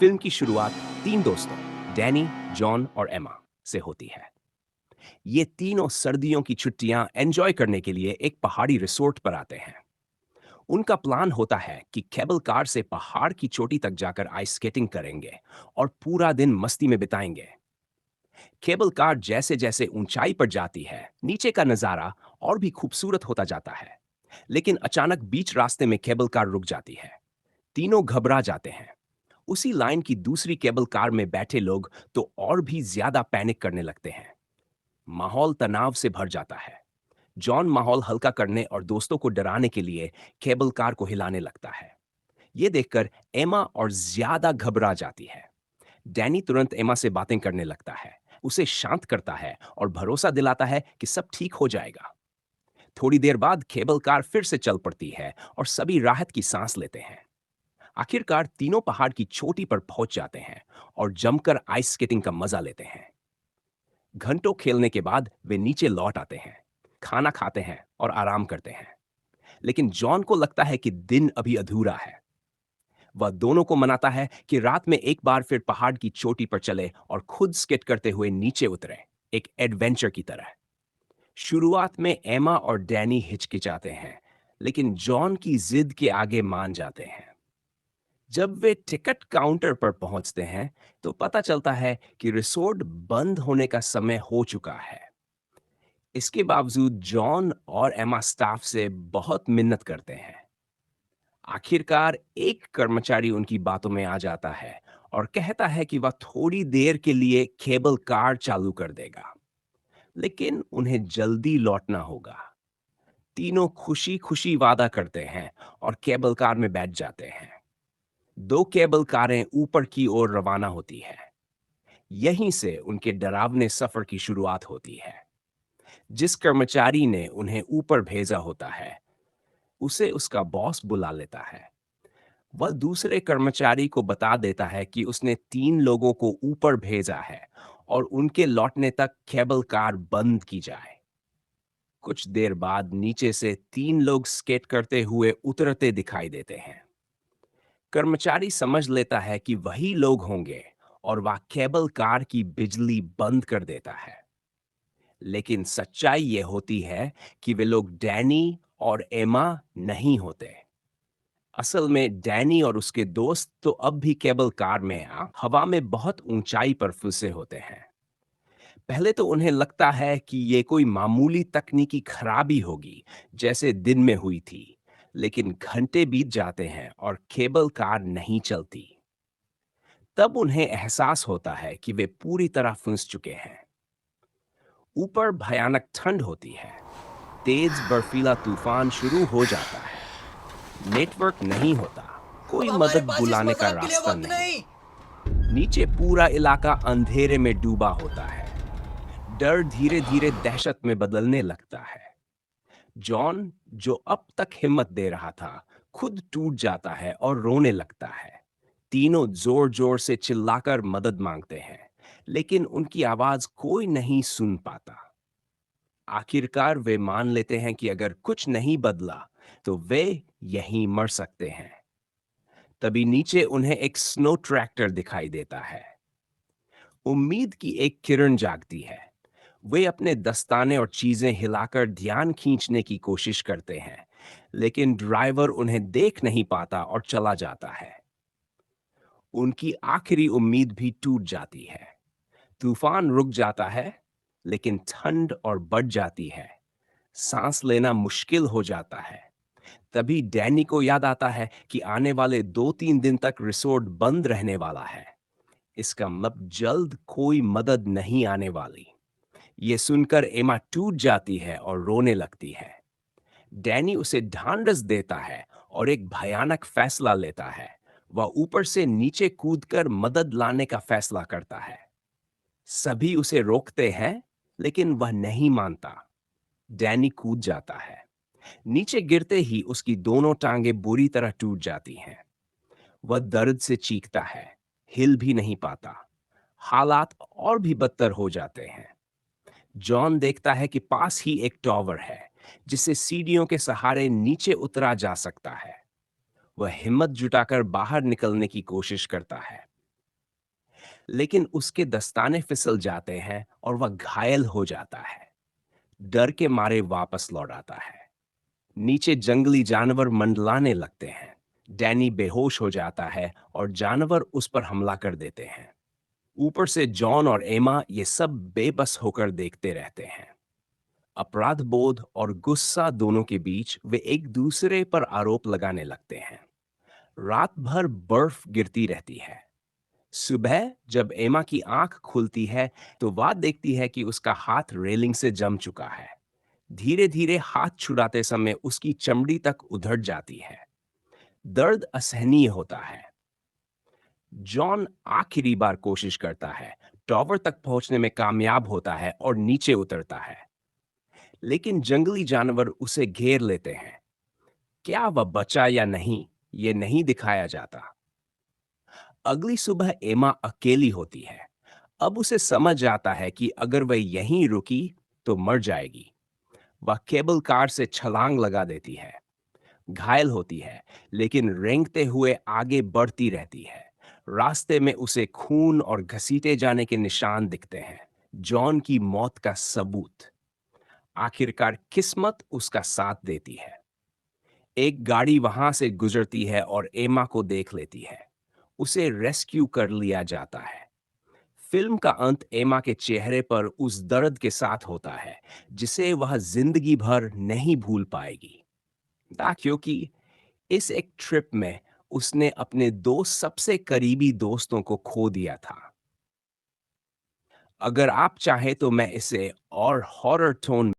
Film की शुरुआत तीन दोस्तों डैनी, जॉन और एमा से होती है। ये तीनों सर्दियों की छुट्टियां एंजॉय करने के लिए एक पहाड़ी रिसोर्ट पर आते हैं। उनका प्लान होता है कि केबल कार से पहाड़ की चोटी तक जाकर आइस स्केटिंग करेंगे और पूरा दिन मस्ती में बिताएंगे। केबल कार जैसे जैसे ऊंचाई पर जाती है, नीचे का नजारा और भी खूबसूरत होता जाता है। लेकिन अचानक बीच रास्ते में केबल कार रुक जाती है। तीनों घबरा जाते हैं। उसी लाइन की दूसरी केबल कार में बैठे लोग तो और भी ज्यादा पैनिक करने लगते हैं। माहौल तनाव से भर जाता है। जॉन माहौल हल्का करने और दोस्तों को डराने के लिए केबल कार को हिलाने लगता है। ये देखकर एमा और ज्यादा घबरा जाती है। डैनी तुरंत एमा से बातें करने लगता है, उसे शांत करता है और भरोसा दिलाता है कि सब ठीक हो जाएगा। थोड़ी देर बाद केबल कार फिर से चल पड़ती है और सभी राहत की सांस लेते हैं। आखिरकार तीनों पहाड़ की चोटी पर पहुंच जाते हैं और जमकर आइस स्केटिंग का मजा लेते हैं। घंटों खेलने के बाद वे नीचे लौट आते हैं, खाना खाते हैं और आराम करते हैं। लेकिन जॉन को लगता है कि दिन अभी अधूरा है। वह दोनों को मनाता है कि रात में एक बार फिर पहाड़ की चोटी पर चले और खुद स्केट करते हुए नीचे उतरे, एक एडवेंचर की तरह। शुरुआत में एमा और डैनी हिचकिचाते हैं, लेकिन जॉन की जिद के आगे मान जाते हैं। जब वे टिकट काउंटर पर पहुंचते हैं तो पता चलता है कि रिसोर्ट बंद होने का समय हो चुका है। इसके बावजूद जॉन और एमा स्टाफ से बहुत मिन्नत करते हैं। आखिरकार एक कर्मचारी उनकी बातों में आ जाता है और कहता है कि वह थोड़ी देर के लिए केबल कार चालू कर देगा, लेकिन उन्हें जल्दी लौटना होगा। तीनों खुशी खुशी वादा करते हैं और केबल कार में बैठ जाते हैं। दो केबल कारें ऊपर की ओर रवाना होती है। यहीं से उनके डरावने सफर की शुरुआत होती है। जिस कर्मचारी ने उन्हें ऊपर भेजा होता है, उसे उसका बॉस बुला लेता है। वह दूसरे कर्मचारी को बता देता है कि उसने तीन लोगों को ऊपर भेजा है और उनके लौटने तक केबल कार बंद की जाए। कुछ देर बाद नीचे से तीन लोग स्केट करते हुए उतरते दिखाई देते हैं। कर्मचारी समझ लेता है कि वही लोग होंगे और वह केबल कार की बिजली बंद कर देता है। लेकिन सच्चाई ये होती है कि वे लोग डैनी और एमा नहीं होते। असल में डैनी और उसके दोस्त तो अब भी केबल कार में हवा में बहुत ऊंचाई पर फंसे होते हैं। पहले तो उन्हें लगता है कि ये कोई मामूली तकनीकी खराबी होगी, जैसे दिन में हुई थी। लेकिन घंटे बीत जाते हैं और केबल कार नहीं चलती। तब उन्हें एहसास होता है कि वे पूरी तरह फंस चुके हैं। ऊपर भयानक ठंड होती है। तेज बर्फीला तूफान शुरू हो जाता है। नेटवर्क नहीं होता। अब कोई हमारे मदद पास इस बुलाने का मजाक के लिए रास्ता वक्त नहीं। नहीं। नीचे पूरा इलाका अंधेरे में डूबा होता है। डर धीरे धीरे दहशत में बदलने लगता है। जॉन, जो अब तक हिम्मत दे रहा था, खुद टूट जाता है और रोने लगता है। तीनों जोर जोर से चिल्लाकर मदद मांगते हैं, लेकिन उनकी आवाज कोई नहीं सुन पाता। आखिरकार वे मान लेते हैं कि अगर कुछ नहीं बदला तो वे यहीं मर सकते हैं। तभी नीचे उन्हें एक स्नो ट्रैक्टर दिखाई देता है। उम्मीद की एक किरण जागती है। वे अपने दस्ताने और चीजें हिलाकर ध्यान खींचने की कोशिश करते हैं, लेकिन ड्राइवर उन्हें देख नहीं पाता और चला जाता है। उनकी आखिरी उम्मीद भी टूट जाती है। तूफान रुक जाता है, लेकिन ठंड और बढ़ जाती है। सांस लेना मुश्किल हो जाता है। तभी डैनी को याद आता है कि आने वाले 2-3 दिन तक रिसोर्ट बंद रहने वाला है। इसका मतलब जल्द कोई मदद नहीं आने वाली। ये सुनकर एमा टूट जाती है और रोने लगती है। डैनी उसे ढांढस देता है और एक भयानक फैसला लेता है। वह ऊपर से नीचे कूदकर मदद लाने का फैसला करता है। सभी उसे रोकते हैं, लेकिन वह नहीं मानता। डैनी कूद जाता है। नीचे गिरते ही उसकी दोनों टांगें बुरी तरह टूट जाती हैं। वह दर्द से चीखता है, हिल भी नहीं पाता। हालात और भी बदतर हो जाते हैं। जॉन देखता है कि पास ही एक टॉवर है, जिससे सीढ़ियों के सहारे नीचे उतरा जा सकता है। वह हिम्मत जुटाकर बाहर निकलने की कोशिश करता है, लेकिन उसके दस्ताने फिसल जाते हैं और वह घायल हो जाता है। डर के मारे वापस लौट आता है। नीचे जंगली जानवर मंडलाने लगते हैं। डैनी बेहोश हो जाता है और जानवर उस पर हमला कर देते हैं। ऊपर से जॉन और एमा ये सब बेबस होकर देखते रहते हैं। अपराध बोध और गुस्सा दोनों के बीच वे एक दूसरे पर आरोप लगाने लगते हैं। रात भर बर्फ गिरती रहती है। सुबह जब एमा की आंख खुलती है तो वह देखती है कि उसका हाथ रेलिंग से जम चुका है। धीरे धीरे हाथ छुड़ाते समय उसकी चमड़ी तक उधड़ जाती है। दर्द असहनीय होता है। जॉन आखिरी बार कोशिश करता है, टॉवर तक पहुंचने में कामयाब होता है और नीचे उतरता है, लेकिन जंगली जानवर उसे घेर लेते हैं। क्या वह बचा या नहीं, ये नहीं दिखाया जाता। अगली सुबह एमा अकेली होती है। अब उसे समझ आता है कि अगर वह यहीं रुकी तो मर जाएगी। वह केबल कार से छलांग लगा देती है। घायल होती है, लेकिन रेंगते हुए आगे बढ़ती रहती है। रास्ते में उसे खून और घसीटे जाने के निशान दिखते हैं, जॉन की मौत का सबूत। आखिरकार किस्मत उसका साथ देती है। एक गाड़ी वहां से गुजरती है और एमा को देख लेती है। उसे रेस्क्यू कर लिया जाता है। फिल्म का अंत एमा के चेहरे पर उस दर्द के साथ होता है जिसे वह जिंदगी भर नहीं भूल पाएगी। क्योंकि इस एक ट्रिप में उसने अपने दो सबसे करीबी दोस्तों को खो दिया था। अगर आप चाहें तो मैं इसे और हॉरर टोन